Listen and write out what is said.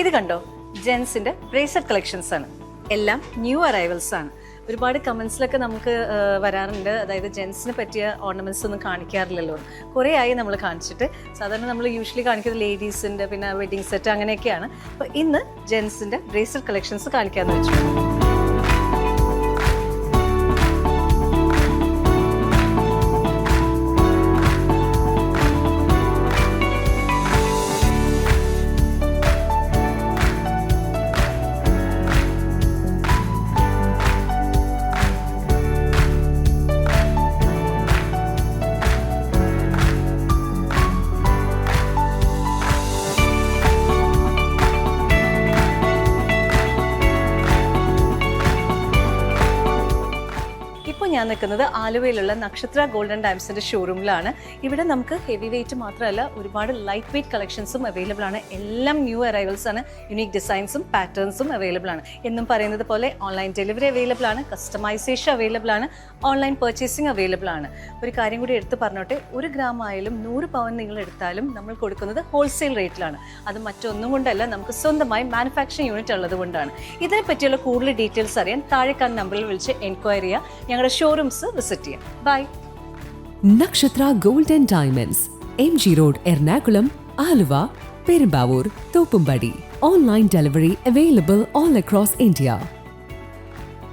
ഇത് കണ്ടോ, ജെൻസിന്റെ bracelet collections ആണ്. എല്ലാം ന്യൂ അറൈവൽസ് ആണ്. ഒരുപാട് കമൻസിലൊക്കെ നമുക്ക് വരാറുണ്ട്, അതായത് ജെൻസിന് പറ്റിയ ഓർണമെന്റ്സ് ഒന്നും കാണിക്കാറില്ലല്ലോ. കുറേ ആയി നമ്മൾ കാണിച്ചിട്ട്. സാധാരണ നമ്മൾ യൂഷ്വലി കാണിക്കുന്നത് ലേഡീസിൻ്റെ, പിന്നെ വെഡിങ് സെറ്റ് അങ്ങനെയൊക്കെയാണ്. അപ്പോൾ ഇന്ന് ജെൻസിൻ്റെ ബ്രേസ്ലെറ്റ് കളക്ഷൻസ് കാണിക്കാമെന്ന് വെച്ചു. ഞാൻ നിൽക്കുന്നത് ആലുവയിലുള്ള നക്ഷത്ര ഗോൾഡൻ ഡയമണ്ട്സിന്റെ ഷോറൂമിലാണ്. ഇവിടെ നമുക്ക് ഹെവി വെയിറ്റ് മാത്രമല്ല, ഒരുപാട് ലൈറ്റ് വെയിറ്റ് കളക്ഷൻസും അവൈലബിൾ ആണ്. എല്ലാം ന്യൂ അറൈവൽസ് ആണ്. യുണീക് ഡിസൈൻസും പാറ്റേൺസും അവൈലബിൾ ആണ്. എന്നും പറയുന്നത് പോലെ ഓൺലൈൻ ഡെലിവറി അവൈലബിൾ ആണ്, കസ്റ്റമൈസേഷൻ അവൈലബിൾ ആണ്, ഓൺലൈൻ പർച്ചേസിംഗ് അവൈലബിൾ ആണ്. ഒരു കാര്യം കൂടി എടുത്ത് പറഞ്ഞോട്ടെ, 1 ഗ്രാം ആയാലും 100 പവൻ നിങ്ങൾ എടുത്താലും നമ്മൾ കൊടുക്കുന്നത് ഹോൾസെയിൽ റേറ്റിലാണ്. അത് മറ്റൊന്നും കൊണ്ടല്ല, നമുക്ക് സ്വന്തമായി മാനുഫാക്ചറിംഗ് യൂണിറ്റ് ഉള്ളത് കൊണ്ടാണ്. ഇതിനെ പറ്റിയുള്ള കൂടുതൽ ഡീറ്റെയിൽസ് അറിയാൻ താഴെ കാണുന്ന നമ്പറിൽ വിളിച്ച് എൻക്വയറി ചെയ്യുക. ഞങ്ങളുടെ ഷോറൂംസ് വിസിറ്റ് ചെയ്യാം. ബൈ. നക്ഷത്ര gold and diamonds, MG road, Ernakulam, Aluva, Perumbavoor, Thoppumpady. Online delivery available all across India.